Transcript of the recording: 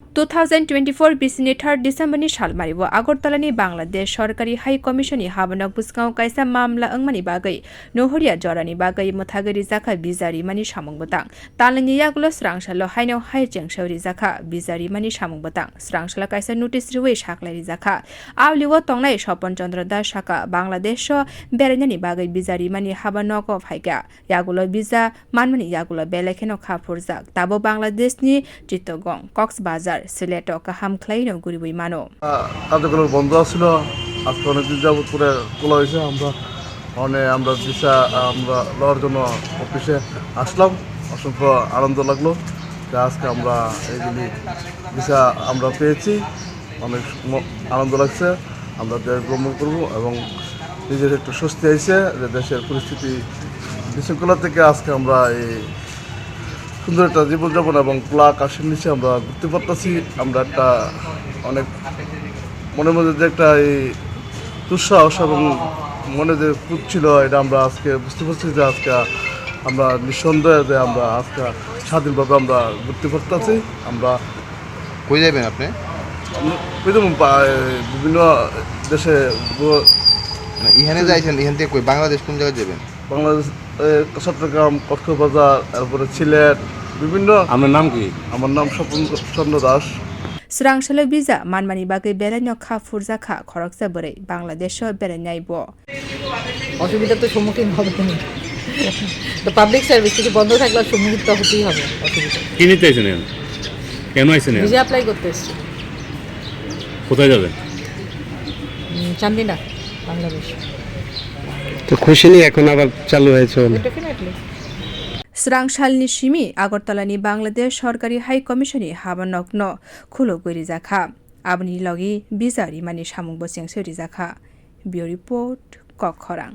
2024 बिसनि 3 डिसेम्बरनि सालमारिबो आगरतलानि बांलादेश सरकारि हाई कमिशननि हाबानक बुस्काव कायसा मामला अंगमानि बागै नहरिया जरानि बागै मथागरि जाखा बिजारि मानि सामंग बतां तालनि यागुलो स्रांसालो हाइनाव हाइ जेंसौरि जाखा बिजारि मानि सामंग बतां स्रांसाला कायसा नोटिस रिवे साखलारि जाखा आवलिवो तंनाय सपन चंद्र दास साका बांलादेश बेरेनानि बागै बिजारि मानि हाबानक फाइका यागुलो बिजा मानमानि यागुलो बेलेखेनो खाफुरजाक ताबो बांलादेशनि चित्तगोंग कक्सबाजार সিলেট কাহাম খ্লাইনো গুরিবই মানো কার্যক্রম বন্ধ ছিল আজকে অনেকদিন যাবত করে খোলা হয়েছে আমরা ভিসা আমরা লওয়ার জন্য অফিসে আসলাম অসংখ্য আনন্দ লাগলো যে আজকে আমরা এইগুলি ভিসা আমরা পেয়েছি অনেক আনন্দ লাগছে আমরা দেশ ভ্রমণ করবো এবং নিজের একটু স্বস্তি হয়েছে যে দেশের পরিস্থিতি বিশৃঙ্খলা থেকে আজকে আমরা এই সুন্দর একটা জীবনযাপন এবং খোলা আকাশের নিচে আমরা ঘুরতে পারতেছি আমরা একটা অনেক মনের মধ্যে যে একটা এই দুঃসাহস এবং মনে যে খুঁত ছিল এটা আমরা আজকে বুঝতে পারছি যে আজকে আমরা নিঃসন্দেহে যে আমরা আজকে স্বাধীনভাবে আমরা ঘুরতে পারতেছি আমরা কই যাবেন আপনি বিভিন্ন দেশে ইহানে যাইছেন ইহান থেকে কই বাংলাদেশ কোন জায়গায় যাবেন বাংলাদেশ চট্টগ্রাম কক্সবাজার তারপরে সিলেট বিভিন্ন আপনার নাম কি আমার নাম স্বপন চন্দ্র দাস স্রাংসালো বিজা মানমানি বাগৈ বেরানো খাফুর জাখা খরকসা বরে বাংলাদেশ বেরানাইব অসুবিধার তো সম্মুখীন হবে তো পাবলিক সার্ভিস কিছু বন্ধ থাকলে সম্মুখীন তো হতেই হবে অসুবিধা কি নিতে আইছেন কেন আইছেন ভিসা অ্যাপ্লাই করতে এসেছি কোথায় যাবেন চান্দিনা বাংলাদেশ তো খুশি নি এখন আবার চালু হয়েছে ডেফিনেটলি স্রাংসালনি সিমি আগরতলানি বাংলাদেশ সরকারি high কমিশননি হাবানগ্ন khologwi rijakha abni logi bizari mani samung bo chengsori jakha bio report kokkhorang।